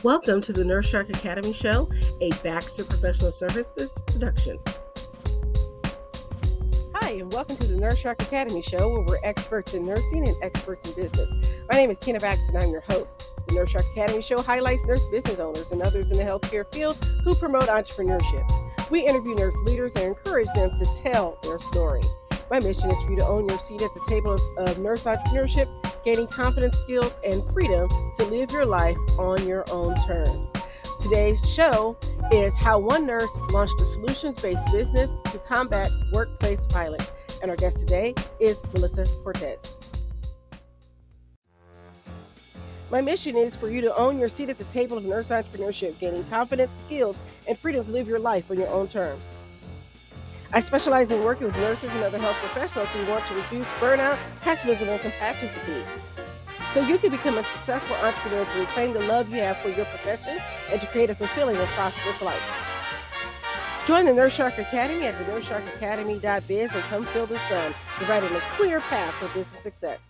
Welcome to the Nurse Shark Academy Show, a Baxter Professional Services production. Hi, and welcome to the Nurse Shark Academy Show, where we're experts in nursing and experts in business. My name is Tina Baxter, and I'm your host. The Nurse Shark Academy Show highlights nurse business owners and others in the healthcare field who promote entrepreneurship. We interview nurse leaders and encourage them to tell their story. My mission is for you to own your seat at the table of nurse entrepreneurship, gaining confidence, skills, and freedom to live your life on your own terms. Today's show is how one nurse launched a solutions-based business to combat workplace violence. And our guest today is Melissa Cortez. My mission is for you to own your seat at the table of nurse entrepreneurship, gaining confidence, skills, and freedom to live your life on your own terms. I specialize in working with nurses and other health professionals who want to reduce burnout, pessimism, and compassion fatigue. So you can become a successful entrepreneur to reclaim the love you have for your profession and to create a fulfilling and prosperous life. Join the Nurse Shark Academy at thenurssharkacademy.biz and come feel the sun, providing a clear path for business success.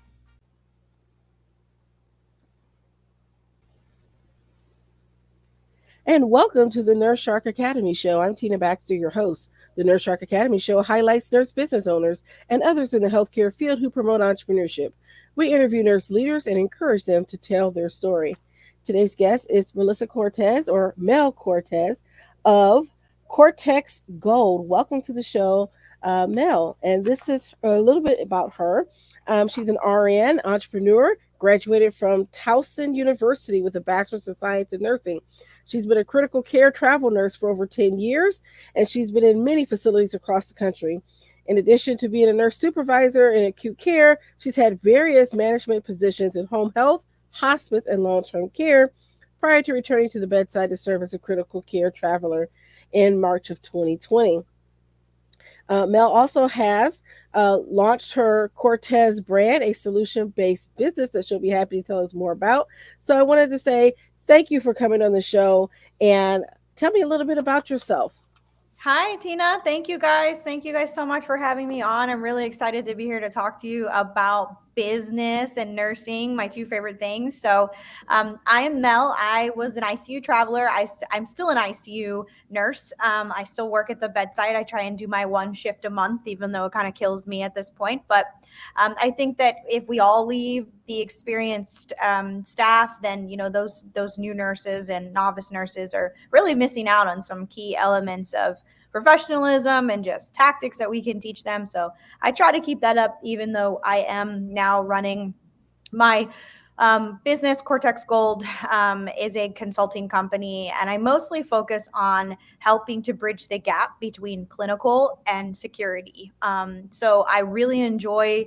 And welcome to the Nurse Shark Academy Show. I'm Tina Baxter, your host. The Nurse Shark Academy Show highlights nurse business owners and others in the healthcare field who promote entrepreneurship. We interview nurse leaders and encourage them to tell their story. Today's guest is Melissa Cortez, or Mel Cortez, of Cortex Gold. Welcome to the show, Mel. And this is a little bit about her. She's an RN, entrepreneur, graduated from Towson University with a Bachelor of Science in Nursing. She's been a critical care travel nurse for over 10 years, and she's been in many facilities across the country. In addition to being a nurse supervisor in acute care, she's had various management positions in home health, hospice, and long-term care prior to returning to the bedside to serve as a critical care traveler in March of 2020. Mel also has launched her Cortex Brand, a solution-based business that she'll be happy to tell us more about. So I wanted to say thank you for coming on the show and tell me a little bit about yourself. Hi, Tina. Thank you guys. Thank you guys so much for having me on. I'm really excited to be here to talk to you about business and nursing, my two favorite things. So I am Mel. I was an ICU traveler. I'm still an ICU nurse. I still work at the bedside. I try and do my one shift a month, even though it kind of kills me at this point. But I think that if we all leave the experienced staff, then, you know, those new nurses and novice nurses are really missing out on some key elements of professionalism and just tactics that we can teach them. So I try to keep that up, even though I am now running my business. Cortex Gold is a consulting company, and I mostly focus on helping to bridge the gap between clinical and security. So I really enjoy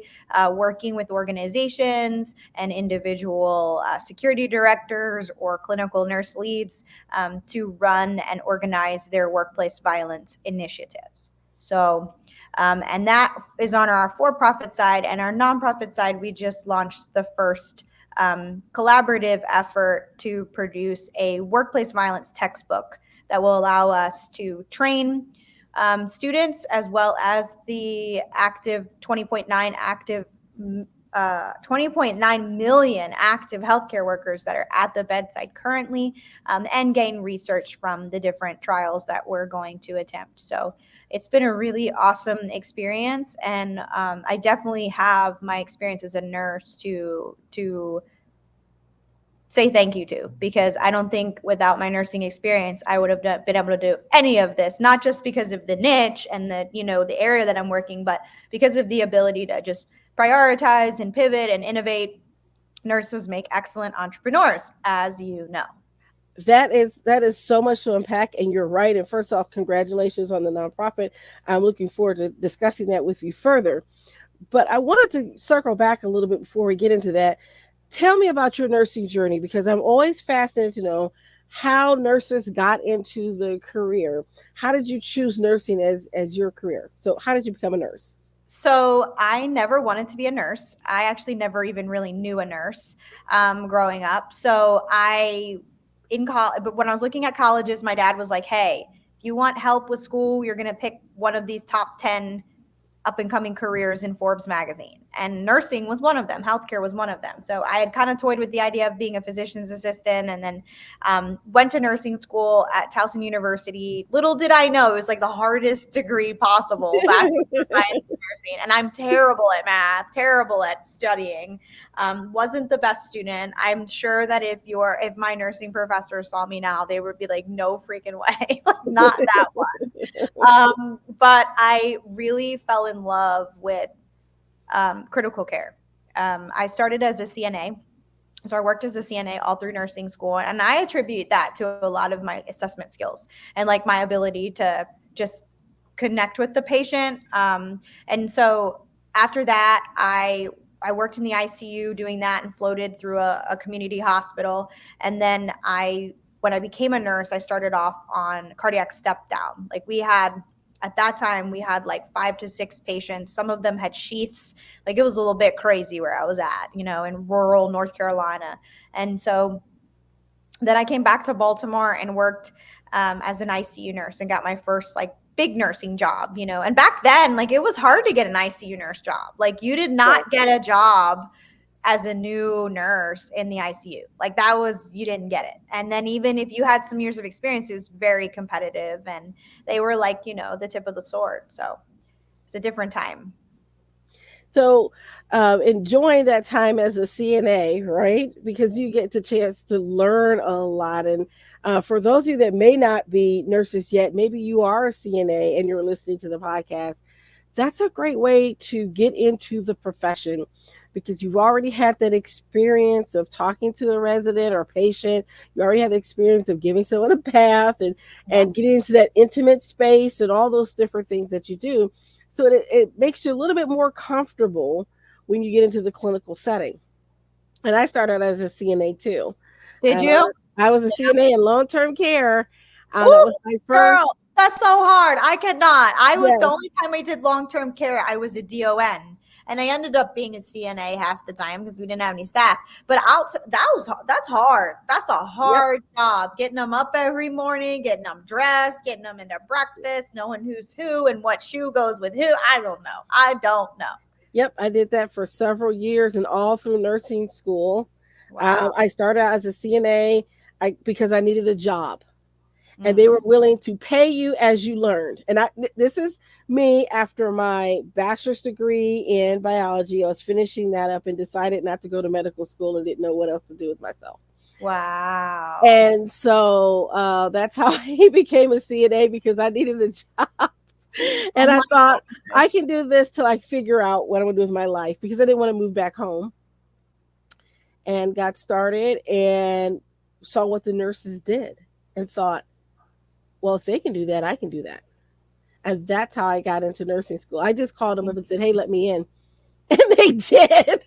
working with organizations and individual security directors or clinical nurse leads to run and organize their workplace violence initiatives. So and that is on our for-profit side. And our nonprofit side, we just launched the first collaborative effort to produce a workplace violence textbook that will allow us to train students, as well as the active 20.9 million active healthcare workers that are at the bedside currently, and gain research from the different trials that we're going to attempt. So it's been a really awesome experience, and I definitely have my experience as a nurse to say thank you to, because I don't think without my nursing experience I would have been able to do any of this, not just because of the niche and the area that I'm working, but because of the ability to just prioritize and pivot and innovate. Nurses make excellent entrepreneurs, as you know. That is so much to unpack, and you're right. And first off, congratulations on the nonprofit. I'm looking forward to discussing that with you further. But I wanted to circle back a little bit before we get into that. Tell me about your nursing journey, because I'm always fascinated to know how nurses got into the career. How did you choose nursing as your career? So how did you become a nurse? So I never wanted to be a nurse. I actually never even really knew a nurse growing up. So but when I was looking at colleges, my dad was like, hey, if you want help with school, you're going to pick one of these top 10 up and coming careers in Forbes magazine, and nursing was one of them. Healthcare was one of them. So I had kind of toyed with the idea of being a physician's assistant, and then went to nursing school at Towson University. Little did I know it was like the hardest degree possible, Bachelor of Science in nursing. And I'm terrible at math, terrible at studying. Wasn't the best student. I'm sure that if my nursing professor saw me now, they would be like, no freaking way, like not that one. But I really fell in love with critical care. I started as a CNA. So I worked as a CNA all through nursing school, and I attribute that to a lot of my assessment skills and like my ability to just connect with the patient. And so after that, I worked in the ICU doing that and floated through a community hospital. And then when I became a nurse, I started off on cardiac step down. Like at that time, we had like 5 to 6 patients. Some of them had sheaths. Like it was a little bit crazy where I was at, in rural North Carolina. And so then I came back to Baltimore and worked as an ICU nurse and got my first like big nursing job, And back then, like it was hard to get an ICU nurse job. Like you did not get a job as a new nurse in the ICU. Like you didn't get it. And then even if you had some years of experience, it was very competitive, and they were like, the tip of the sword. So it's a different time. So enjoying that time as a CNA, right? Because you get the chance to learn a lot. And for those of you that may not be nurses yet, maybe you are a CNA and you're listening to the podcast, that's a great way to get into the profession, because you've already had that experience of talking to a resident or patient. You already have the experience of giving someone a bath and getting into that intimate space and all those different things that you do. So it makes you a little bit more comfortable when you get into the clinical setting. And I started as a CNA too. Did you? I was a CNA in long-term care. That was my first. Girl, that's so hard. I cannot. The only time I did long-term care, I was a DON. And I ended up being a CNA half the time because we didn't have any staff. But that's hard. That's a hard job. Getting them up every morning, getting them dressed, getting them into breakfast, knowing who's who and what shoe goes with who. I don't know. Yep, I did that for several years and all through nursing school. Wow. I started out as a CNA because I needed a job. And they were willing to pay you as you learned. And this is me after my bachelor's degree in biology. I was finishing that up and decided not to go to medical school and didn't know what else to do with myself. Wow. And so that's how I became a CNA, because I needed a job. And I thought, I can do this till I figure out what I'm going to do with my life, because I didn't want to move back home. And got started and saw what the nurses did and thought, well, if they can do that, I can do that. And that's how I got into nursing school. I just called them up and said, hey, let me in. And they did.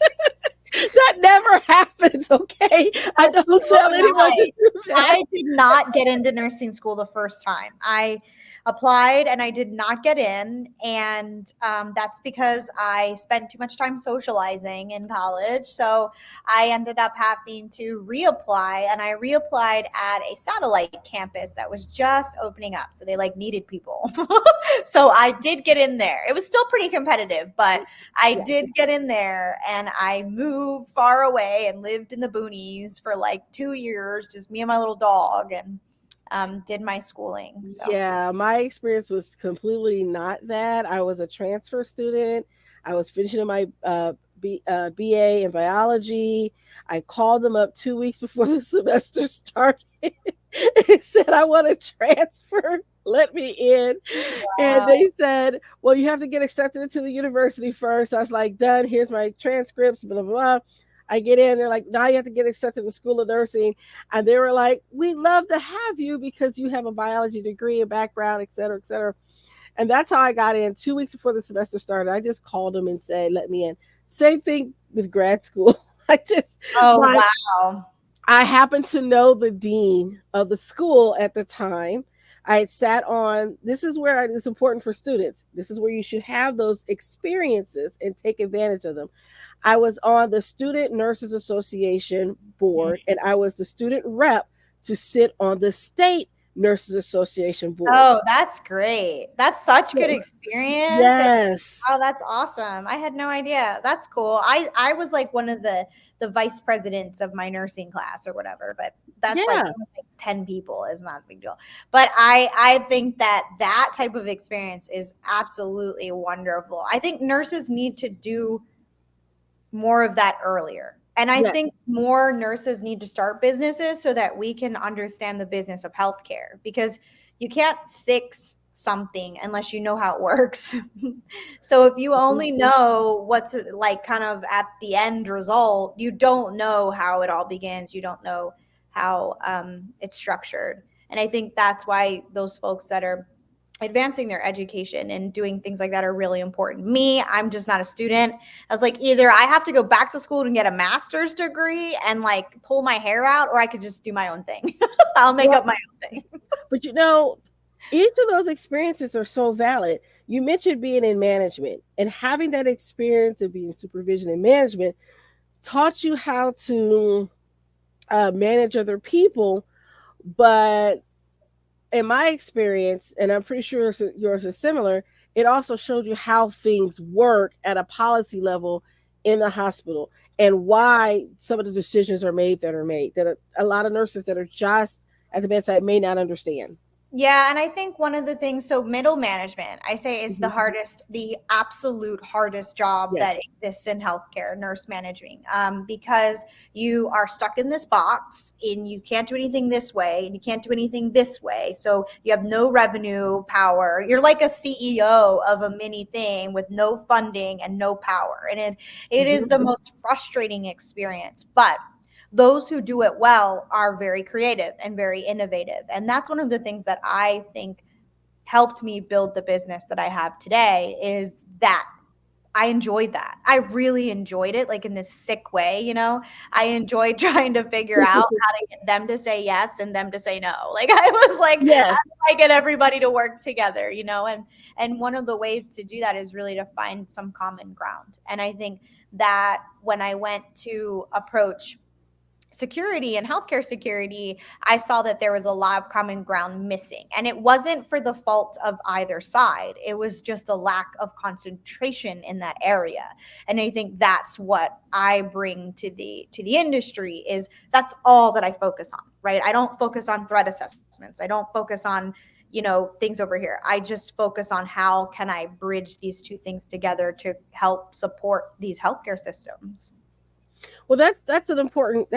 That never happens, okay? I don't tell anyone to do that. I did not get into nursing school the first time. I applied and I did not get in. And that's because I spent too much time socializing in college. So I ended up having to reapply, and I reapplied at a satellite campus that was just opening up. So they needed people. So I did get in there. It was still pretty competitive, but I did get in there, and I moved far away and lived in the boonies for 2 years, just me and my little dog, and did my schooling. So. Yeah, my experience was completely not that. I was a transfer student. I was finishing my BA in biology. I called them up 2 weeks before the semester started and said, I want to transfer. Let me in. Wow. And they said, well, you have to get accepted into the university first. I was like, done. Here's my transcripts, blah, blah, blah. I get in, they're like, now you have to get accepted to the School of Nursing. And they were like, we love to have you because you have a biology degree and background, et cetera, et cetera. And that's how I got in 2 weeks before the semester started. I just called them and said, let me in. Same thing with grad school. Wow. I happened to know the dean of the school at the time. I had sat on, this is where it's important for students. This is where you should have those experiences and take advantage of them. I was on the Student Nurses Association board, and I was the student rep to sit on the state Nurses Association board. Oh, that's great. That's such good So, experience. And yes. oh, that's awesome. I had no idea. That's cool. I was like one of the vice presidents of my nursing class or whatever, but that's like, Yeah. 10 people is not a big deal. But I think that type of experience is absolutely wonderful. I think nurses need to do more of that earlier. And I Yes. think more nurses need to start businesses so that we can understand the business of healthcare, because you can't fix something unless you know how it works. So if you Mhm. only know what's like kind of at the end result, you don't know how it all begins. You don't know how it's structured. And I think that's why those folks that are advancing their education and doing things like that are really important. Me, I'm just not a student. I was like, either I have to go back to school and get a master's degree and like pull my hair out, or I could just do my own thing. I'll make Well, up my own thing. but each of those experiences are so valid. You mentioned being in management, and having that experience of being supervision and management taught you how to manage other people. But in my experience, and I'm pretty sure yours is similar, it also showed you how things work at a policy level in the hospital, and why some of the decisions are made that are made, that a lot of nurses that are just at the bedside may not understand. Yeah, and I think one of the things, so middle management, I say, is the Mhm. hardest, the absolute hardest job that Yes. exists in healthcare, nurse managing, because you are stuck in this box and you can't do anything this way and you can't do anything this way. So you have no revenue power. You're like a CEO of a mini thing with no funding and no power. And it is Hmm. the most frustrating experience. But those who do it well are very creative and very innovative. And that's one of the things that I think helped me build the business that I have today, is that I enjoyed that. I really enjoyed it, like in this sick way, you know. I enjoyed trying to figure out how to get them to say yes and them to say no. Like I was like, how Yes. do I get everybody to work together, you know? And one of the ways to do that is really to find some common ground. And I think that when I went to approach security and healthcare security, I saw that there was a lot of common ground missing. And it wasn't for the fault of either side. It was just a lack of concentration in that area. And I think that's what I bring to the industry, is that's all that I focus on, right? I don't focus on threat assessments. I don't focus on, things over here. I just focus on how can I bridge these two things together to help support these healthcare systems. Well, that's an important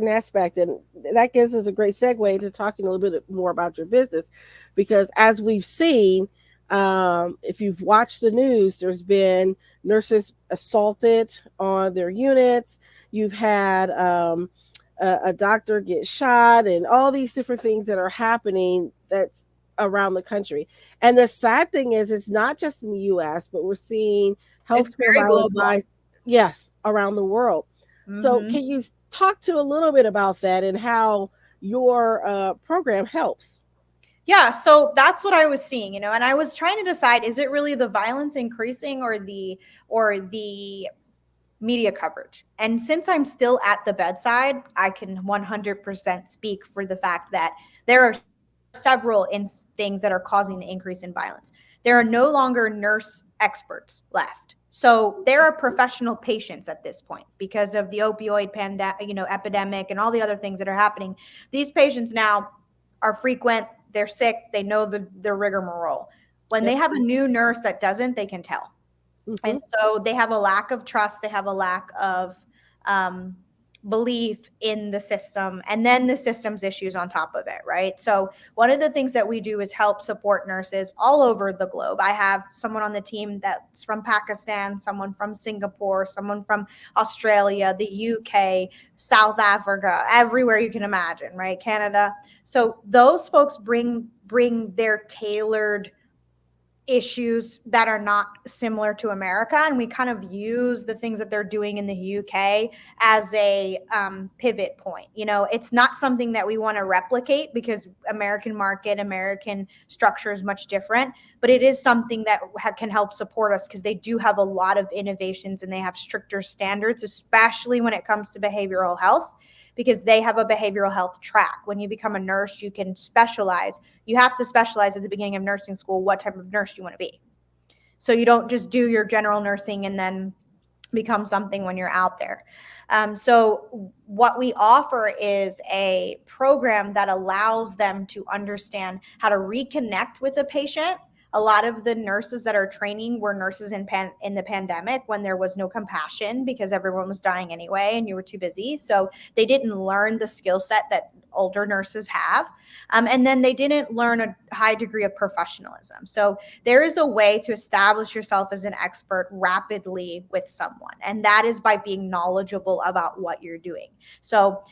aspect, and that gives us a great segue to talking a little bit more about your business, because as we've seen, if you've watched the news, there's been nurses assaulted on their units. You've had a doctor get shot, and all these different things that are happening. That's around the country. And the sad thing is, it's not just in the U.S., but we're seeing It's healthcare very violence global. rise, yes, around the world. So, Mm-hmm. can you talk to a little bit about that and how your program helps? Yeah, so that's what I was seeing, and I was trying to decide, is it really the violence increasing or the media coverage? And since I'm still at the bedside, I can 100% speak for the fact that there are several things that are causing the increase in violence. There are no longer nurse experts left. So there are professional patients at this point because of the opioid epidemic and all the other things that are happening. These patients now are frequent, they're sick, they know the rigmarole. When Yep. they have a new nurse that doesn't, they can tell. And Hmm. so they have a lack of trust, they have a lack of um, belief in the system, and then the system's issues on top of it, right? So one of the things that we do is help support nurses all over the globe. I have someone on the team that's from Pakistan, someone from Singapore, someone from Australia, the UK, South Africa, everywhere you can imagine, right? Canada. So those folks bring their tailored issues that are not similar to America. And we kind of use the things that they're doing in the UK as a pivot point. It's not something that we want to replicate because American market, American structure is much different, but it is something that can help support us because they do have a lot of innovations and they have stricter standards, especially when it comes to behavioral health. because they have a behavioral health track. When you become a nurse, you can specialize. You have to specialize at the beginning of nursing school what type of nurse you want to be. So you don't just do your general nursing and then become something when you're out there. So what we offer is a program that allows them to understand how to reconnect with a patient. A lot of the nurses that are training were nurses in the pandemic when there was no compassion because everyone was dying anyway and you were too busy. So they didn't learn the skill set that older nurses have. And then they didn't learn a high degree of professionalism. So there is a way to establish yourself as an expert rapidly with someone, and that is by being knowledgeable about what you're doing. So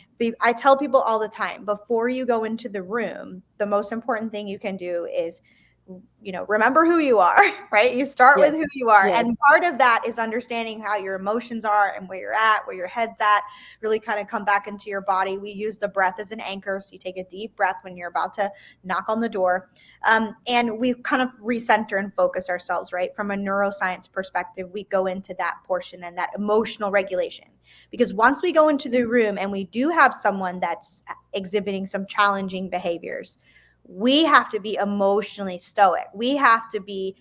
I tell people all the time, before you go into the room, the most important thing you can do is, remember who you are, right? You start Yes. with who you are. Yes. And part of that is understanding how your emotions are and where you're at, where your head's at, really kind of come back into your body. We use the breath as an anchor. So you take a deep breath when you're about to knock on the door. And we kind of recenter and focus ourselves, right? From a neuroscience perspective, we go into that portion and that emotional regulation. Because once we go into the room and we do have someone that's exhibiting some challenging behaviors, we have to be emotionally stoic. We have to be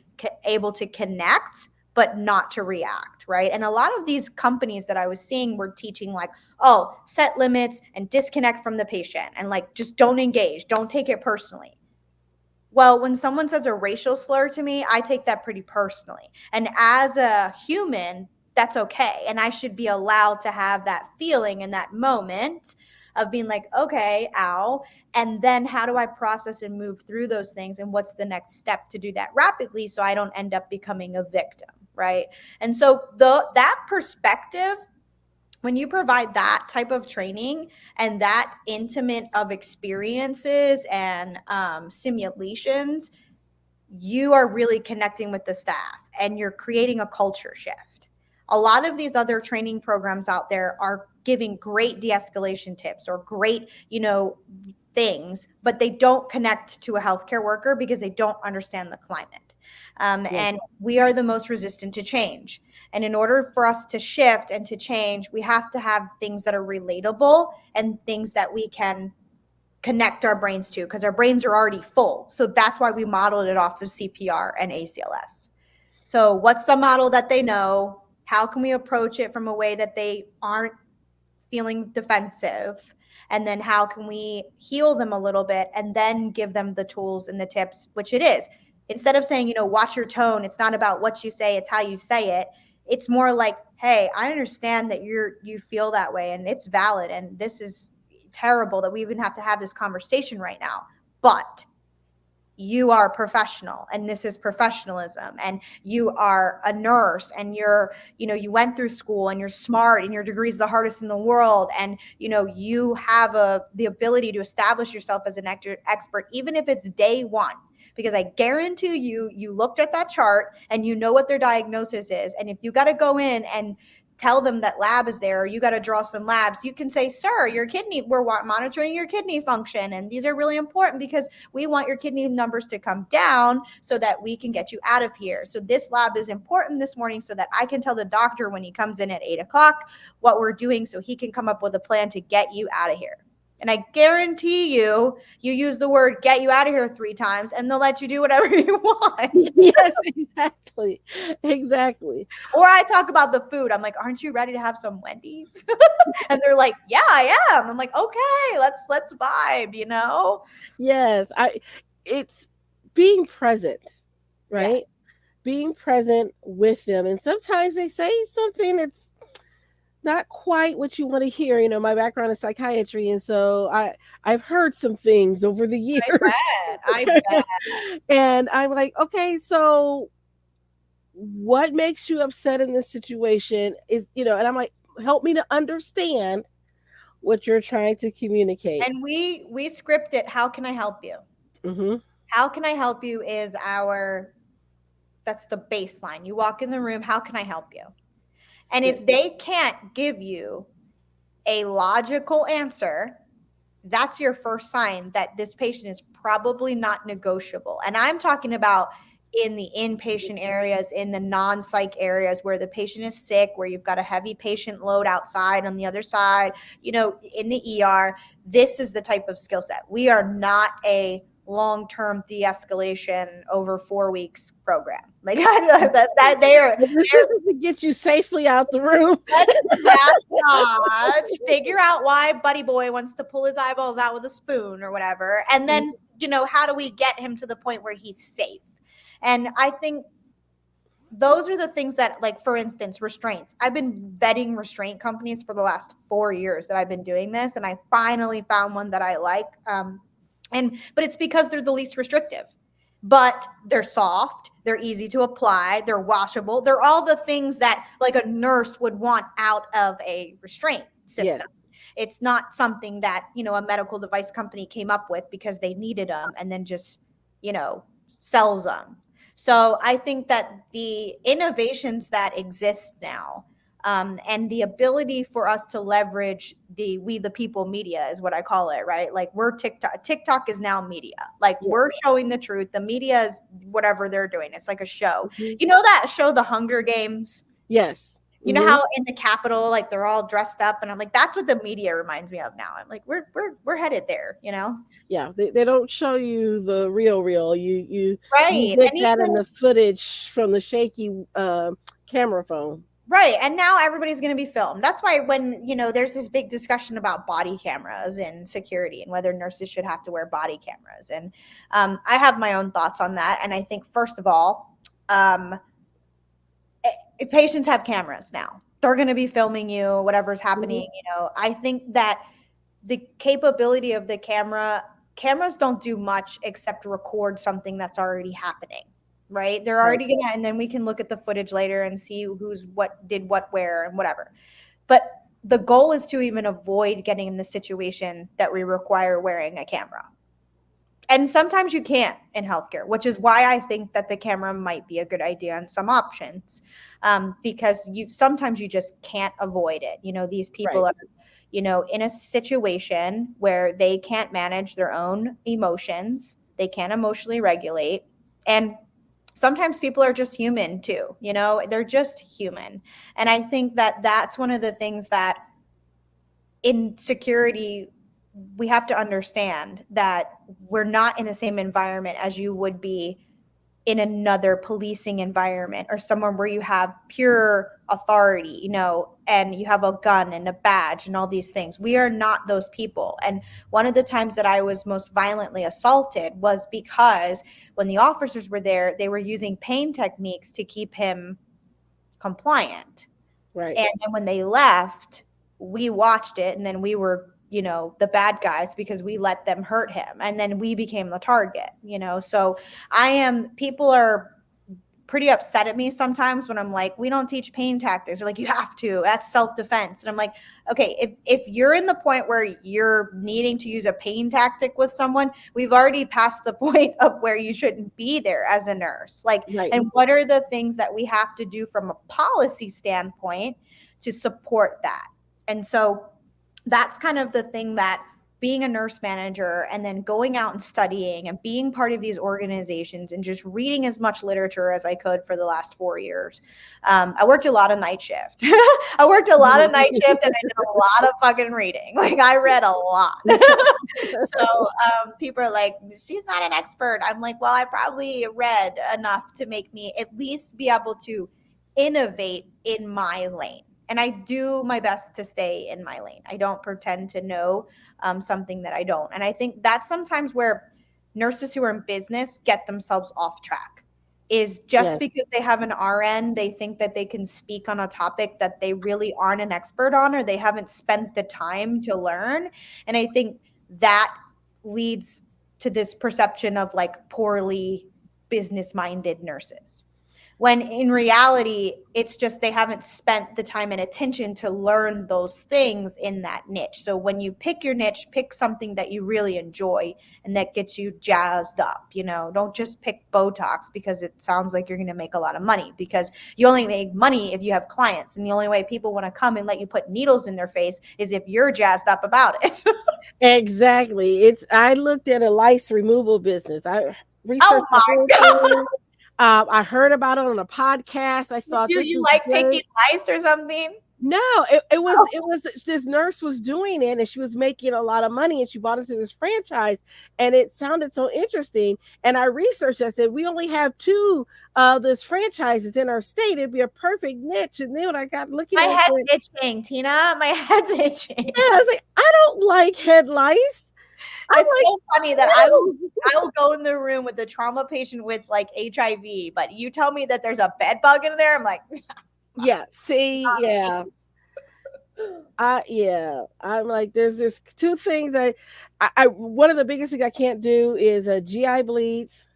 able to connect, but not to react, right? And a lot of these companies that I was seeing were teaching like, oh, set limits and disconnect from the patient and like just don't engage, don't take it personally. Well, when someone says a racial slur to me, I take that pretty personally. And as a human, that's okay. And I should be allowed to have that feeling in that moment of being like, okay, ow. And then how do I process and move through those things? And what's the next step to do that rapidly so I don't end up becoming a victim, right? And so that perspective, when you provide that type of training and that intimate of experiences and simulations, you are really connecting with the staff and you're creating a culture shift. A lot of these other training programs out there are giving great de-escalation tips or great, things, but they don't connect to a healthcare worker because they don't understand the climate. Yes. And we are the most resistant to change. And in order for us to shift and to change, we have to have things that are relatable and things that we can connect our brains to, because our brains are already full. So that's why we modeled it off of CPR and ACLS. So what's the model that they know? How can we approach it from a way that they aren't feeling defensive? And then how can we heal them a little bit and then give them the tools and the tips, which it is. Instead of saying, watch your tone, it's not about what you say, it's how you say it. It's more like, hey, I understand that you feel that way and it's valid and this is terrible that we even have to have this conversation right now. But you are a professional and this is professionalism, and you are a nurse and you went through school and you're smart and your degree is the hardest in the world, and you have the ability to establish yourself as an expert even if it's day one, because I guarantee you looked at that chart and you know what their diagnosis is. And if you got to go in and tell them that lab is there, or you got to draw some labs, you can say, sir, we're monitoring your kidney function, and these are really important because we want your kidney numbers to come down so that we can get you out of here. So this lab is important this morning so that I can tell the doctor when he comes in at 8:00 what we're doing so he can come up with a plan to get you out of here. And I guarantee you use the word get you out of here 3 times and they'll let you do whatever you want. Yes, exactly. Exactly. Or I talk about the food. I'm like, aren't you ready to have some Wendy's? And they're like, yeah, I am. I'm like, okay, let's vibe. Yes. It's being present, right? Yes. Being present with them. And sometimes they say something that's not quite what you want to hear. My background is psychiatry, and so I've heard some things over the years. I bet. And I'm like, okay, so what makes you upset in this situation is, and I'm like, help me to understand what you're trying to communicate. And we script it. How can I help you? Mm-hmm. How can I help you is that's the baseline. You walk in the room, how can I help you? And Yes. if they can't give you a logical answer, that's your first sign that this patient is probably not negotiable. And I'm talking about in the inpatient areas, in the non-psych areas where the patient is sick, where you've got a heavy patient load outside on the other side, in the ER. This is the type of skill set. We are not a long-term de-escalation over 4 weeks program. Like that This isn't to get you safely out the room. Let's not figure out why Buddy Boy wants to pull his eyeballs out with a spoon or whatever. And then, how do we get him to the point where he's safe? And I think those are the things that, like, for instance, restraints. I've been vetting restraint companies for the last 4 years that I've been doing this, and I finally found one that I like. But it's because they're the least restrictive. But they're soft, they're easy to apply, they're washable. They're all the things that like a nurse would want out of a restraint system. Yeah. It's not something that, a medical device company came up with because they needed them and then just, sells them. So I think that the innovations that exist now, and the ability for us to leverage we the people media is what I call it, right? Like we're TikTok is now media. Like we're showing the truth. The media is whatever they're doing. It's like a show. Mm-hmm. That show, The Hunger Games? Yes. You know how in the Capitol, like they're all dressed up, and I'm like, that's what the media reminds me of now. I'm like, we're headed there, Yeah, they don't show you the real. You right. You get that in the footage from the shaky camera phone. Right. And now everybody's going to be filmed. That's why when, there's this big discussion about body cameras and security and whether nurses should have to wear body cameras. And I have my own thoughts on that. And I think, first of all, if patients have cameras now, they're going to be filming you, whatever's happening. I think that the capability of the cameras don't do much except record something that's already happening. Right. They're already going to, and then we can look at the footage later and see who's what did what, where, and whatever. But the goal is to even avoid getting in the situation that we require wearing a camera. And sometimes you can't in healthcare, which is why I think that the camera might be a good idea on some options, because sometimes you just can't avoid it. These people are, in a situation where they can't manage their own emotions. They can't emotionally regulate. And sometimes people are just human too, they're just human. And I think that that's one of the things that in security, we have to understand that we're not in the same environment as you would be in another policing environment or somewhere where you have pure authority, and you have a gun and a badge and all these things. We are not those people. And one of the times that I was most violently assaulted was because when the officers were there, they were using pain techniques to keep him compliant. Right. And then when they left, we watched it, and then we were, the bad guys because we let them hurt him, and then we became the target, So people are pretty upset at me sometimes when I'm like, we don't teach pain tactics. They're like, you have to, that's self-defense. And I'm like, okay, if you're in the point where you're needing to use a pain tactic with someone, we've already passed the point of where you shouldn't be there as a nurse. Like, and what are the things that we have to do from a policy standpoint to support that? And so that's kind of the thing that being a nurse manager and then going out and studying and being part of these organizations and just reading as much literature as I could for the last 4 years. I worked a lot of night shift. And I did a lot of fucking reading. Like I read a lot. So people are like, she's not an expert. I'm like, well, I probably read enough to make me at least be able to innovate in my lane. And I do my best to stay in my lane. I don't pretend to know something that I don't. And I think that's sometimes where nurses who are in business get themselves off track, is just because they have an RN, they think that they can speak on a topic that they really aren't an expert on, or they haven't spent the time to learn. And I think that leads to this perception of like poorly business-minded nurses. When in reality, it's just they haven't spent the time and attention to learn those things in that niche. So when you pick your niche, pick something that you really enjoy and that gets you jazzed up. Don't just pick Botox because it sounds like you're going to make a lot of money, because you only make money if you have clients. And the only way people want to come and let you put needles in their face is if you're jazzed up about it. Exactly. I looked at a lice removal business. I researched I heard about it on a podcast. I thought You this you is like picking great. lice or something? No, it was this nurse was doing it and she was making a lot of money and she bought into this franchise and it sounded so interesting. And I researched, I said, we only have two of this franchises in our state. It'd be a perfect niche. And then when I got looking My at it, I head's went, itching, Tina. My head's yeah, itching. I was like, I don't like head lice. I'm It's like, so funny that ew. I will go in the room with a trauma patient with like HIV, but you tell me that there's a bed bug in there, I'm like, Yeah, see, yeah. Yeah, I'm like, there's two things one of the biggest things I can't do is a GI bleeds.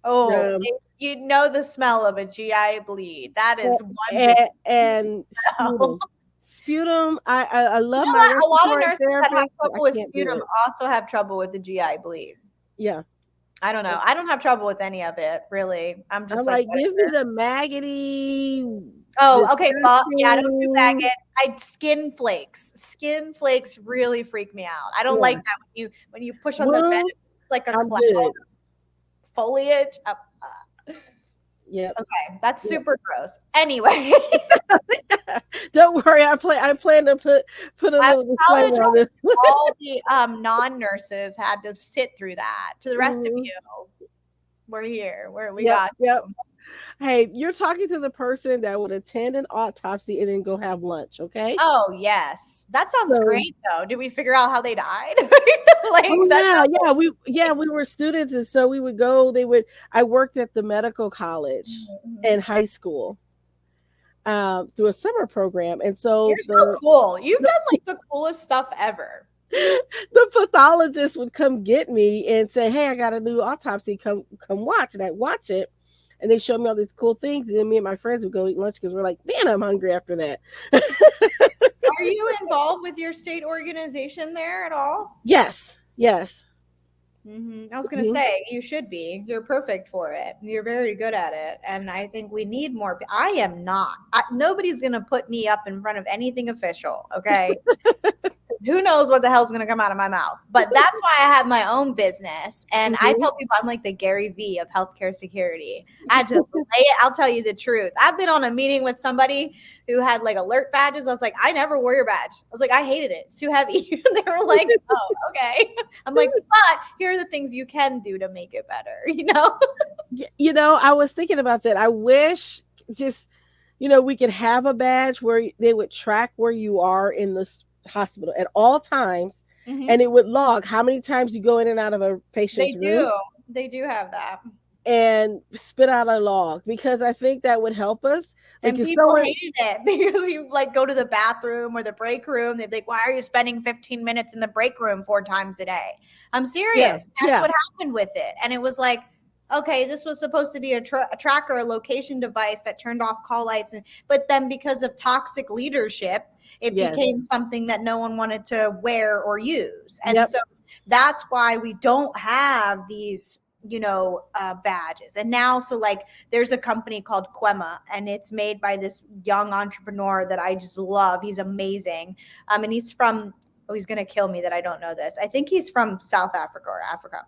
oh, Um, you know the smell of a GI bleed. That is one big and no. sputum. Sputum. I You love know my what? A lot of respiratory nurses that have therapist, but I trouble with can't do sputum it. also have trouble with the GI bleed. Yeah, I don't know. I don't have trouble with any of it, really. I'm I'm just like, like, give me the maggoty, oh, okay. Well, yeah, I don't do disgusting. maggots. I skin flakes. Skin flakes really freak me out. I don't like Yeah, that when you push on the bed, wound. it's like a I'm cloud good. of foliage. Yep. Okay, that's Yep. super gross. Anyway, Don't worry. I plan to put a I little disclaimer on apologize. this. All the non-nurses had to sit through that. To the rest of Mhm. you, we're here. We Yep. got Yep. you. Hey, you're talking to the person that would attend an autopsy and then go have lunch, okay? Oh yes, that sounds So, great. Though, did we figure out how they died? Like oh that yeah, sounds. we were students, and so we would go. I worked at the medical college Mhm. in high school through a summer program, and so You're so cool. You've done like the coolest stuff ever. the pathologist would come get me and say, "Hey, I got a new autopsy. Come watch." And I watch it, and they show me all these cool things, and then me and my friends would go eat lunch because we're like, "Man, I'm hungry after that." Are you involved with your state organization there at all? Yes, yes. I was going to Mhm. say you should be. You're perfect for it. You're very good at it, and I think we need more. I am not. Nobody's going to put me up in front of anything official. Okay, who knows what the hell's going to come out of my mouth. But that's why I have my own business. And I Mhm. tell people I'm like the Gary V of healthcare security. I just lay it. I'll tell you the truth. I've been on a meeting with somebody who had like alert badges. I was like, I never wore your badge. I was like, I hated it. It's too heavy. They were like, oh, okay. I'm like, but here are the things you can do to make it better, you know? I was thinking about that. I wish just, we could have a badge where they would track where you are in this hospital at all times Mm-hmm. and it would log how many times you go in and out of a They patient's room do. They do have that. and spit out a log because I think that would help us. Like And if people someone, hated it because you like go to the bathroom or the break room. They'd be like, why are you spending 15 minutes in the break room 4 times a day? I'm yeah, serious. That's yeah, what happened with it. And it was like, okay, this was supposed to be a tracker, a location device that turned off call lights. But then because of toxic leadership, it yes, became something that no one wanted to wear or use. And yep, so that's why we don't have these badges. And now, so like there's a company called Quema, and it's made by this young entrepreneur that I just love. He's amazing. And he's from, oh, he's gonna kill me that I don't know this. I think he's from South Africa or Africa.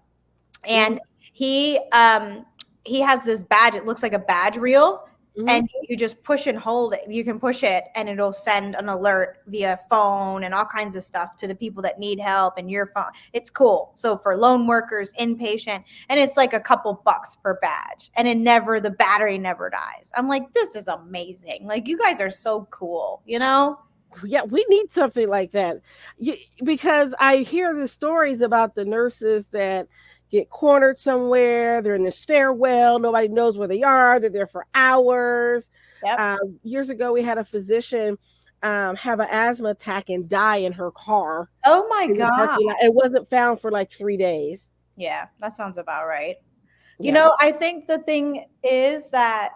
mm-hmm, And he has this badge. It looks like a badge reel, mm-hmm, and you just push and hold it. You can push it, and it'll send an alert via phone and all kinds of stuff to the people that need help and your phone. It's cool. So for lone workers, inpatient, and it's like a couple bucks per badge, and the battery never dies. I'm like, this is amazing. Like, you guys are so cool, you know? yeah, we need something like that. Because I hear the stories about the nurses that get cornered somewhere, they're in the stairwell, nobody knows where they are, they're there for hours. Yep. Years ago, we had a physician have an asthma attack and die in her car Oh my in the God. parking lot. It wasn't found for like 3 days. Yeah, that sounds about right. Yeah. I think the thing is that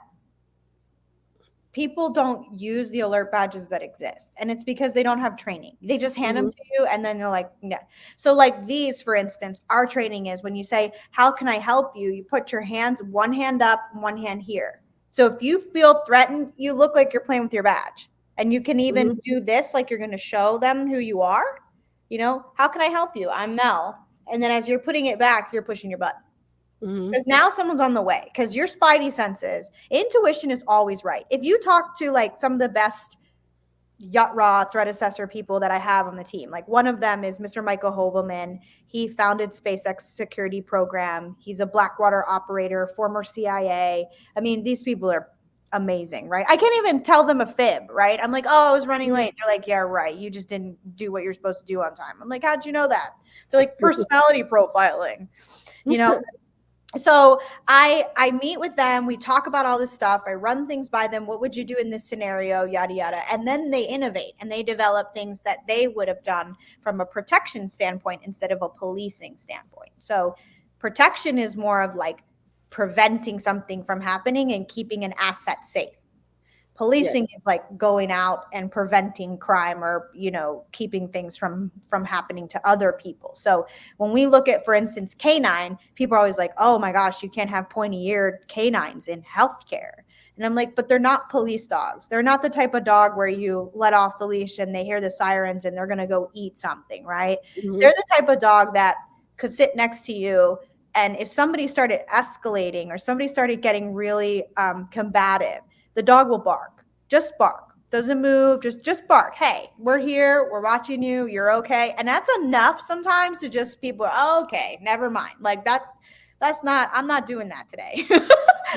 people don't use the alert badges that exist, and it's because they don't have training. They just hand them Hmm. to you, and then they're like, yeah. So like these, for instance, our training is when you say, how can I help you, you put your hands, one hand up, one hand here. So if you feel threatened, you look like you're playing with your badge, and you can even Hmm. do this like you're going to show them who you are. How can I help you? I'm Mel. And then as you're putting it back, you're pushing your button. Mm-hmm. Because now someone's on the way, because your spidey senses, intuition is always right. If you talk to like some of the best yacht raw threat assessor people that I have on the team, like one of them is Mr. Michael Hovelman. He founded SpaceX security program. He's a Blackwater operator, former CIA. I mean, these people are amazing, right? I can't even tell them a fib, right? I'm like, oh, I was running late. They're like, yeah, right. You just didn't do what you're supposed to do on time. I'm like, how'd you know that? They're like, personality profiling, you know? So I meet with them, we talk about all this stuff, I run things by them, what would you do in this scenario, yada yada, and then they innovate and they develop things that they would have done from a protection standpoint instead of a policing standpoint. So protection is more of like preventing something from happening and keeping an asset safe. Policing is like going out and preventing crime, or keeping things from happening to other people. So when we look at, for instance, canine, people are always like, oh my gosh, you can't have pointy-eared canines in healthcare. And I'm like, but they're not police dogs. They're not the type of dog where you let off the leash and they hear the sirens and they're going to go eat something, right? Mm-hmm. They're the type of dog that could sit next to you, and if somebody started escalating or somebody started getting really combative, the dog will bark. Just bark. Doesn't move. Just bark. Hey, we're here. We're watching you. You're okay. And that's enough sometimes to just people, oh, okay, never mind. Like that's not, I'm not doing that today.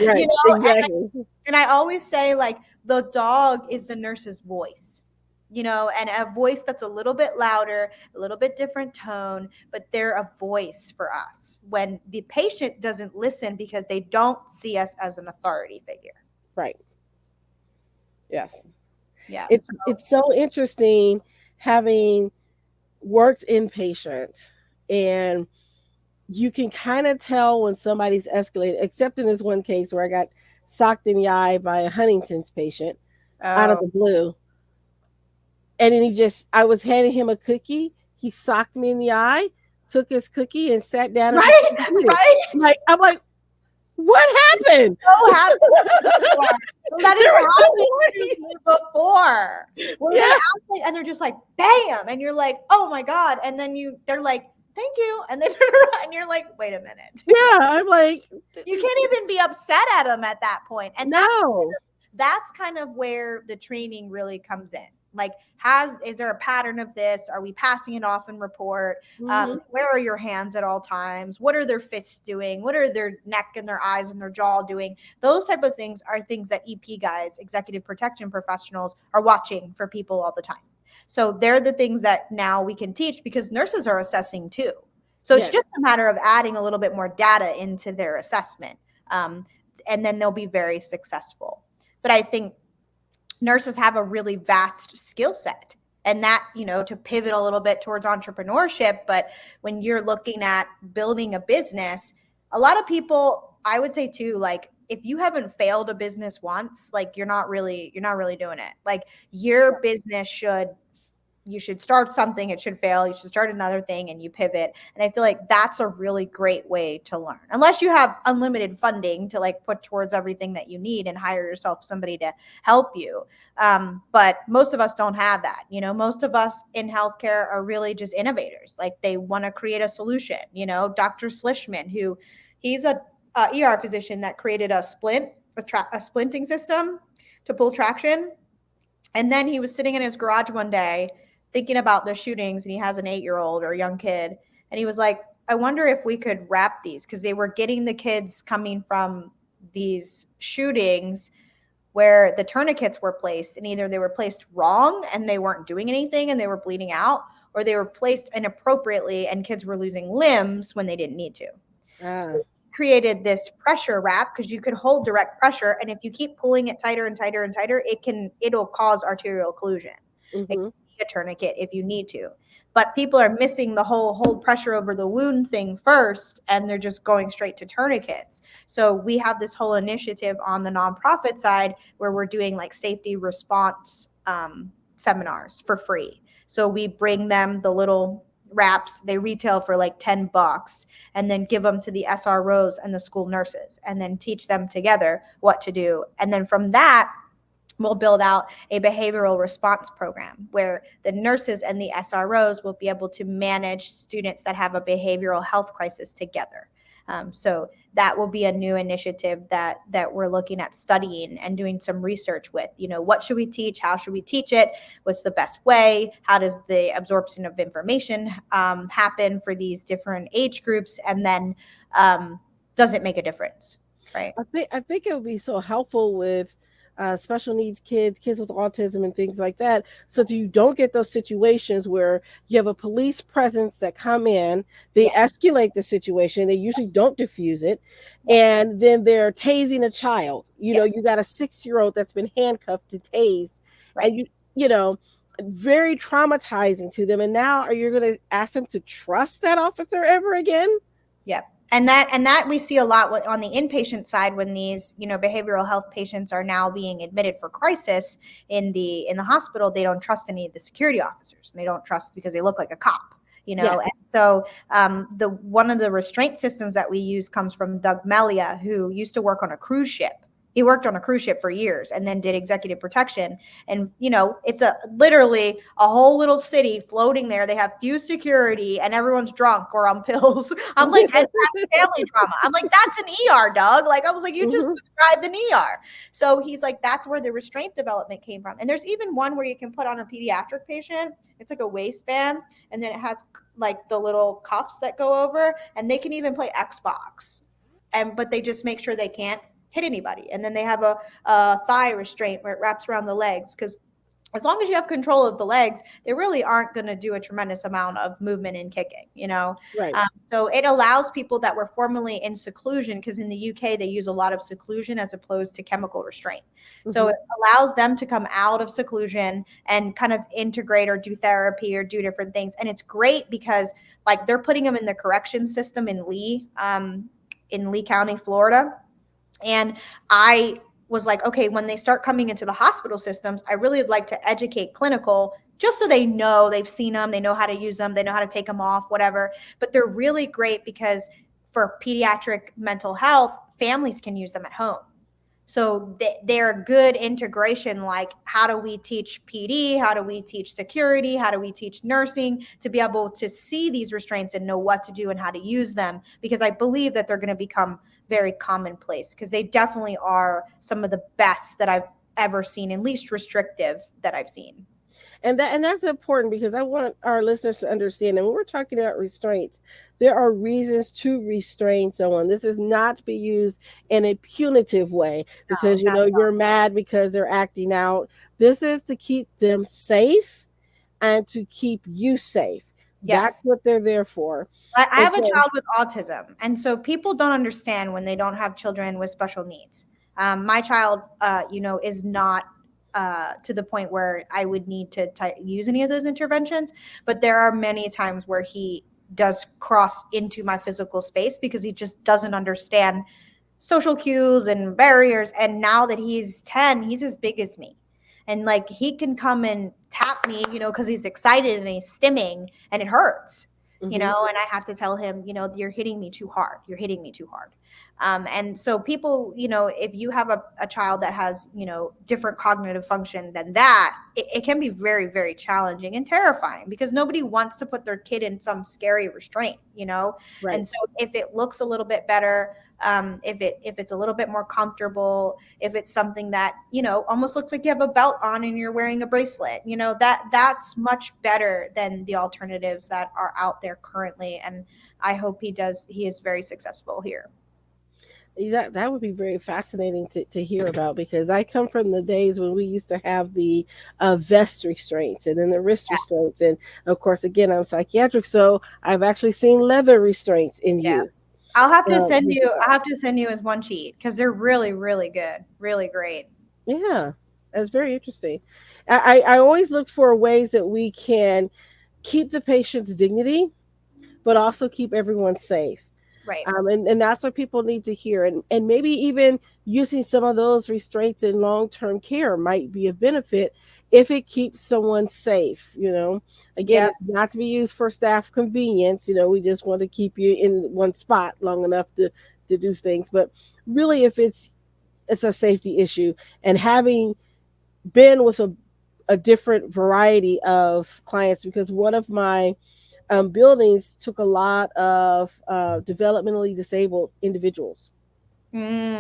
Right. Exactly. And I always say, like, the dog is the nurse's voice, and a voice that's a little bit louder, a little bit different tone, but they're a voice for us when the patient doesn't listen because they don't see us as an authority figure. Right. Yes. Yeah. It's so interesting having worked inpatient, and you can kind of tell when somebody's escalated, except in this one case where I got socked in the eye by a Huntington's patient out of the blue. And then I was handing him a cookie. He socked me in the eye, took his cookie and sat down. Right. Right. I'm like, what happened? So happy. That is happened before. And they're just like, bam. And you're like, oh my God. And then they're like, thank you. And then and you're like, wait a minute. Yeah. I'm like, you can't even be upset at them at that point. And that's kind of where the training really comes in. Like, is there a pattern of this? Are we passing it off in report? Mm-hmm. Where are your hands at all times? What are their fists doing? What are their neck and their eyes and their jaw doing? Those type of things are things that EP guys, executive protection professionals, are watching for people all the time. So they're the things that now we can teach because nurses are assessing too. So it's just a matter of adding a little bit more data into their assessment. And then they'll be very successful. But I think nurses have a really vast skill set, and that, to pivot a little bit towards entrepreneurship. But when you're looking at building a business, a lot of people, I would say too, like, if you haven't failed a business once, like, you're not really doing it. Like, your business you should start something, it should fail, you should start another thing, and you pivot. And I feel like that's a really great way to learn, unless you have unlimited funding to like put towards everything that you need and hire yourself somebody to help you. But most of us don't have that. Most of us in healthcare are really just innovators. Like, they want to create a solution. Dr. Slishman, he's a ER physician that created a splinting system to pull traction. And then he was sitting in his garage one day thinking about the shootings, and he has an 8-year-old or a young kid. And he was like, I wonder if we could wrap these, because they were getting the kids coming from these shootings where the tourniquets were placed, and either they were placed wrong and they weren't doing anything and they were bleeding out, or they were placed inappropriately and kids were losing limbs when they didn't need to. So created this pressure wrap, because you could hold direct pressure, and if you keep pulling it tighter and tighter and tighter, it'll cause arterial occlusion. Mm-hmm. A tourniquet if you need to. But people are missing the whole hold pressure over the wound thing first, and they're just going straight to tourniquets. So we have this whole initiative on the nonprofit side where we're doing like safety response seminars for free. So we bring them the little wraps, they retail for like $10, and then give them to the SROs and the school nurses, and then teach them together what to do. And then from that, we'll build out a behavioral response program where the nurses and the SROs will be able to manage students that have a behavioral health crisis together. So that will be a new initiative that we're looking at studying and doing some research with. What should we teach? How should we teach it? What's the best way? How does the absorption of information happen for these different age groups? And then does it make a difference? Right. I think it would be so helpful with special needs kids, kids with autism, and things like that, so that you don't get those situations where you have a police presence that come in, they Yes. escalate the situation, they usually don't diffuse it, Yes. and then they're tasing a child. Yes. You got a 6-year-old that's been handcuffed and tased, Right. and you know, very traumatizing to them. And now, are you going to ask them to trust that officer ever again? Yeah. And that we see a lot on the inpatient side when these behavioral health patients are now being admitted for crisis in the hospital. They don't trust any of the security officers, and they don't trust because they look like a cop. Yeah. And so the one of the restraint systems that we use comes from Doug Melia, who used to work on a cruise ship. He worked on a cruise ship for years and then did executive protection. And it's literally a whole little city floating there. They have few security and everyone's drunk or on pills. I'm like, and that's family trauma. I'm like, that's an ER, Doug. Like, I was like, you just described an ER. So he's like, that's where the restraint development came from. And there's even one where you can put on a pediatric patient. It's like a waistband, and then it has like the little cuffs that go over, and they can even play Xbox. But they just make sure they can't hit anybody. And then they have a thigh restraint where it wraps around the legs, because as long as you have control of the legs, they really aren't going to do a tremendous amount of movement and kicking, Right. So it allows people that were formerly in seclusion, because in the UK, they use a lot of seclusion as opposed to chemical restraint. So it allows them to come out of seclusion and kind of integrate or do therapy or do different things. And it's great because like they're putting them in the correction system in Lee County, Florida. And I was like, okay, when they start coming into the hospital systems, I really would like to educate clinical, just so they know, they've seen them, they know how to use them, they know how to take them off, whatever. But they're really great because for pediatric mental health, families can use them at home. So they're a good integration. Like, how do we teach PD? How do we teach security? How do we teach nursing to be able to see these restraints and know what to do and how to use them? Because I believe that they're going to become very commonplace, because they definitely are some of the best that I've ever seen, and least restrictive that I've seen. And that's important, because I want our listeners to understand. And when we're talking about restraints, there are reasons to restrain someone. This is not to be used in a punitive way, because you're mad because they're acting out. This is to keep them safe and to keep you safe. Yes. That's what they're there for. I have a child with autism, and so people don't understand when they don't have children with special needs. My child, is not to the point where I would need to use any of those interventions, but there are many times where he does cross into my physical space because he just doesn't understand social cues and barriers. And now that he's 10, he's as big as me. And like, he can come and tap me, because he's excited and he's stimming and it hurts, and I have to tell him, you're hitting me too hard. You're hitting me too hard. And so people, if you have a child that has, different cognitive function than that, it can be very, very challenging and terrifying, because nobody wants to put their kid in some scary restraint, Right. And so if it looks a little bit better, if it's a little bit more comfortable, if it's something that, almost looks like you have a belt on and you're wearing a bracelet, that's much better than the alternatives that are out there currently. And I hope he is very successful here. That would be very fascinating to hear about, because I come from the days when we used to have the vest restraints and then the wrist restraints. And of course, again, I'm psychiatric, so I've actually seen leather restraints in use. I'll have to send you as one sheet, because they're really, really good, really great. Yeah, that's very interesting. I always look for ways that we can keep the patient's dignity, but also keep everyone safe. Right. And that's what people need to hear. And maybe even using some of those restraints in long-term care might be a benefit if it keeps someone safe. Again, it's not to be used for staff convenience. We just want to keep you in one spot long enough to do things. But really, if it's a safety issue, and having been with a different variety of clients, because one of my buildings took a lot of developmentally disabled individuals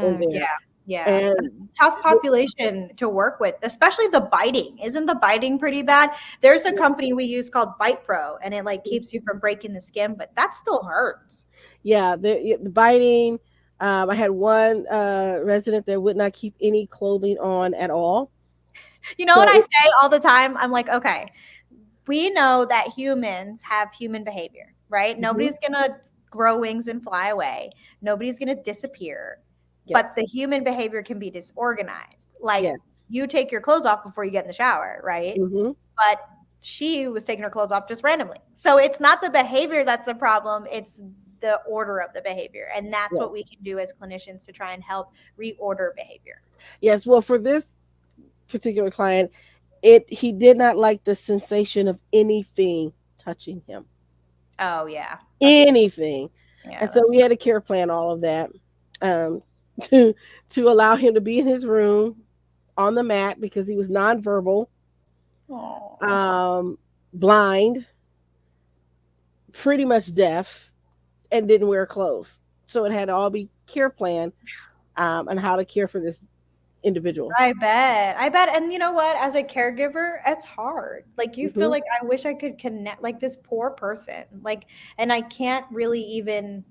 in Yeah, there. yeah. That's And a tough population to work with, especially the biting. Isn't the biting pretty bad? There's a company we use called Bite Pro, and it like keeps you from breaking the skin, but that still hurts. yeah, the biting. I had one resident that would not keep any clothing on at all. You know what So I say all the time? I'm like, okay, we know that humans have human behavior, right? mhm, Nobody's gonna grow wings and fly away. Nobody's gonna disappear. But yes, the human behavior can be disorganized. Like yes, you take your clothes off before you get in the shower, right? hmm, But she was taking her clothes off just randomly. So it's not the behavior that's the problem, it's the order of the behavior. And that's what we yes, can do as clinicians to try and help reorder behavior. yes. Well, for this particular client, it he did not like the sensation of anything touching him, Oh yeah. That's anything, yeah, and so that's we had to care plan all of that um, to allow him to be in his room on the mat because he was nonverbal, oh. um, blind, pretty much deaf, and didn't wear clothes. So it had to all be care plan on how to care for this individual. I bet. I bet. And you know what? As a caregiver, it's hard. Like you feel Hmm. like I wish I could connect like this poor person. Like and I can't really even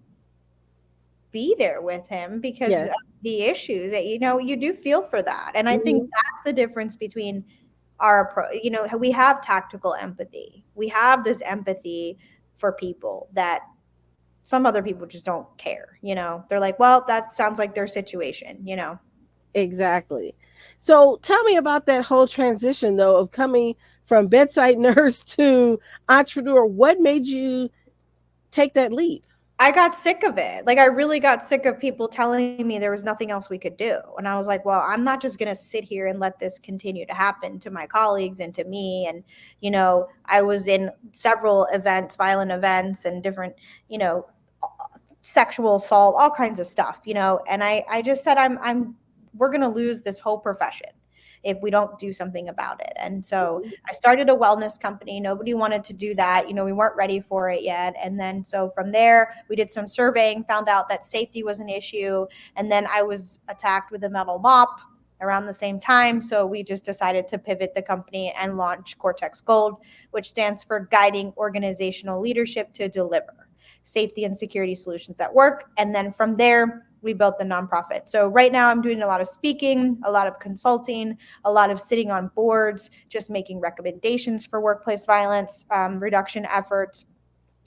be there with him because Yes. of the issues that you do feel for that. And I think Hmm. that's the difference between our approach. We have tactical empathy. We have this empathy for people that some other people just don't care. They're like, well, that sounds like their situation. Exactly. So tell me about that whole transition, though, of coming from bedside nurse to entrepreneur. What made you take that leap? I got sick of it. Like I really got sick of people telling me there was nothing else we could do. And I was like, well, I'm not just going to sit here and let this continue to happen to my colleagues and to me. And I was in several events, violent events and different, you know, sexual assault, all kinds of stuff. And I just said we're going to lose this whole profession if we don't do something about it. And so I started a wellness company. Nobody wanted to do that. We weren't ready for it yet. And then so from there, we did some surveying, found out that safety was an issue. And then I was attacked with a metal mop around the same time. So we just decided to pivot the company and launch Cortex Gold, which stands for Guiding Organizational Leadership to Deliver Safety and Security Solutions at Work. And then from there, we built the nonprofit. So right now I'm doing a lot of speaking, a lot of consulting, a lot of sitting on boards, just making recommendations for workplace violence reduction efforts.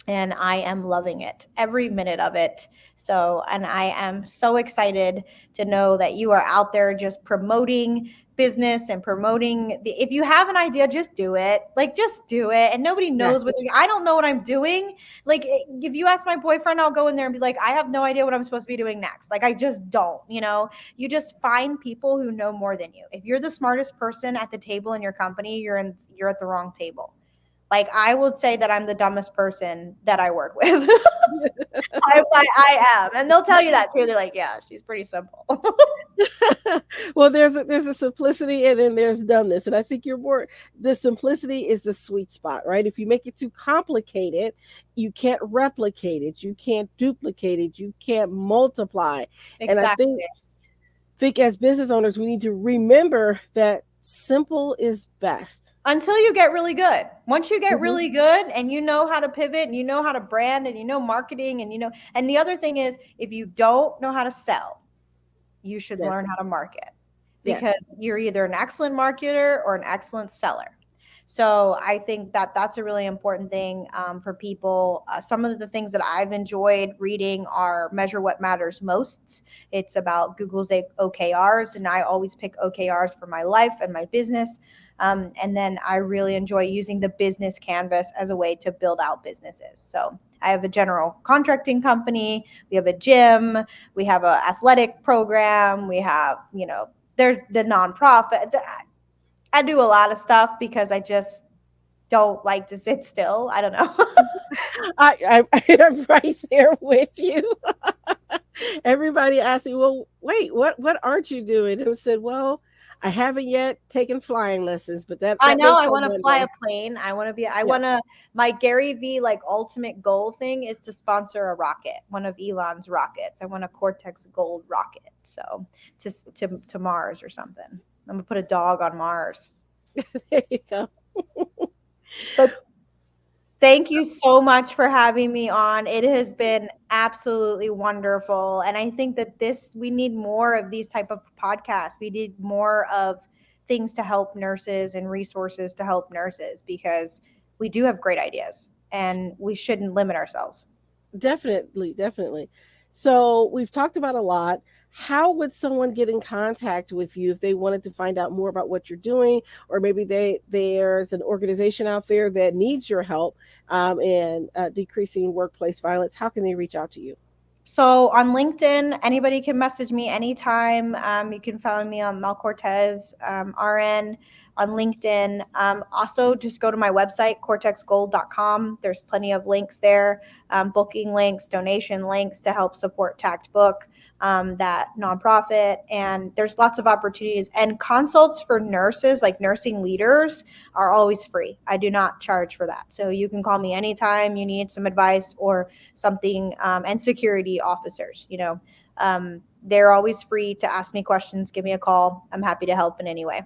And I am loving it, every minute of it. So, and I am so excited to know that you are out there just promoting business and promoting if you have an idea, just do it. Like, just do it. And nobody Yes. knows I don't know what I'm doing. Like, if you ask my boyfriend, I'll go in there and be like, I have no idea what I'm supposed to be doing next. Like, I just don't. You just find people who know more than you. If you're the smartest person at the table in your company, you're at the wrong table. Like I would say that I'm the dumbest person that I work with. I am, and they'll tell you that too. They're like, "Yeah, she's pretty simple." Well, there's a simplicity and then there's dumbness, and I think you're more the simplicity is the sweet spot, right? If you make it too complicated, you can't replicate it, you can't duplicate it, you can't multiply. And I Exactly. think as business owners, we need to remember that simple is best. Until you get really good. Once you get Hmm. really good and you know how to pivot and you know how to brand and you know marketing and the other thing is if you don't know how to sell, you should Yes, learn how to market yes. because you're either an excellent marketer or an excellent seller. So I think that that's a really important thing for people. Some of the things that I've enjoyed reading are Measure What Matters Most. It's about Google's OKRs, and I always pick OKRs for my life and my business. And then I really enjoy using the business canvas as a way to build out businesses. So I have a general contracting company. We have a gym. We have an athletic program. We have, there's the nonprofit. I do a lot of stuff because I just don't like to sit still. I don't know. I'm right there with you. Everybody asked me, well, wait, what aren't you doing? And I said, well, I haven't yet taken flying lessons, but that I that may know I come want to one fly day. a plane. I Yeah. want to, my Gary V like ultimate goal thing is to sponsor a rocket, one of Elon's rockets. I want a Cortex Gold rocket. So to Mars or something. I'm going to put a dog on Mars. There you go. But thank you so much for having me on. It has been absolutely wonderful. And I think that we need more of these type of podcasts. We need more of things to help nurses and resources to help nurses because we do have great ideas and we shouldn't limit ourselves. Definitely, definitely. So we've talked about a lot. How would someone get in contact with you if they wanted to find out more about what you're doing, or maybe there's an organization out there that needs your help in decreasing workplace violence? How can they reach out to you? So on LinkedIn, anybody can message me anytime. You can follow me on Mel Cortez, RN on LinkedIn. Also, just go to my website, cortexgold.com. There's plenty of links there, booking links, donation links to help support Tact Book, that nonprofit. And there's lots of opportunities. And consults for nurses, like nursing leaders, are always free. I do not charge for that. So you can call me anytime you need some advice or something, and security officers, they're always free to ask me questions, give me a call. I'm happy to help in any way.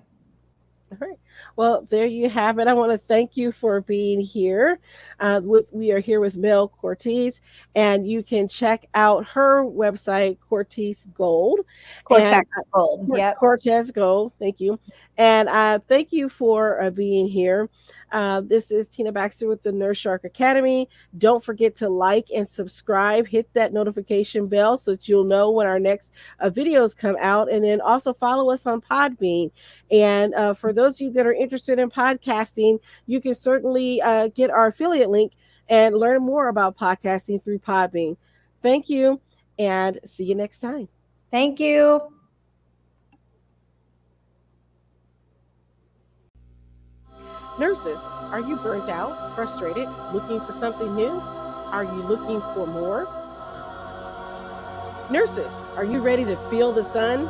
All right. Well, there you have it. I want to thank you for being here. We are here with Mel Cortez, and you can check out her website, Cortez Gold, and Cortex Gold. Yep. Cortez Gold. Thank you, and thank you for being here. This is Tina Baxter with the Nurse Shark Academy. Don't forget to like and subscribe. Hit that notification bell so that you'll know when our next videos come out, and then also follow us on Podbean. And for those of you that are interested in podcasting, you can certainly get our affiliate link and learn more about podcasting through Podbean. Thank you, and see you next time. Thank you. Nurses, are you burnt out, frustrated, looking for something new? Are you looking for more? Nurses, are you ready to feel the sun?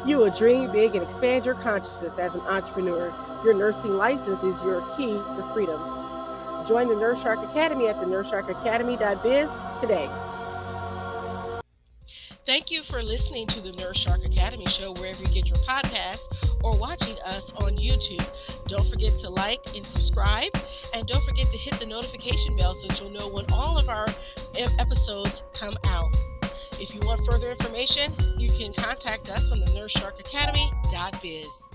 You will dream big and expand your consciousness as an entrepreneur. Your nursing license is your key to freedom. Join the Nurse Shark Academy at thenurseSharkAcademy.biz today. Thank you for listening to the Nurse Shark Academy show wherever you get your podcasts or watching us on YouTube. Don't forget to like and subscribe, and don't forget to hit the notification bell so that you'll know when all of our episodes come out. If you want further information, you can contact us on the NurseSharkAcademy.biz.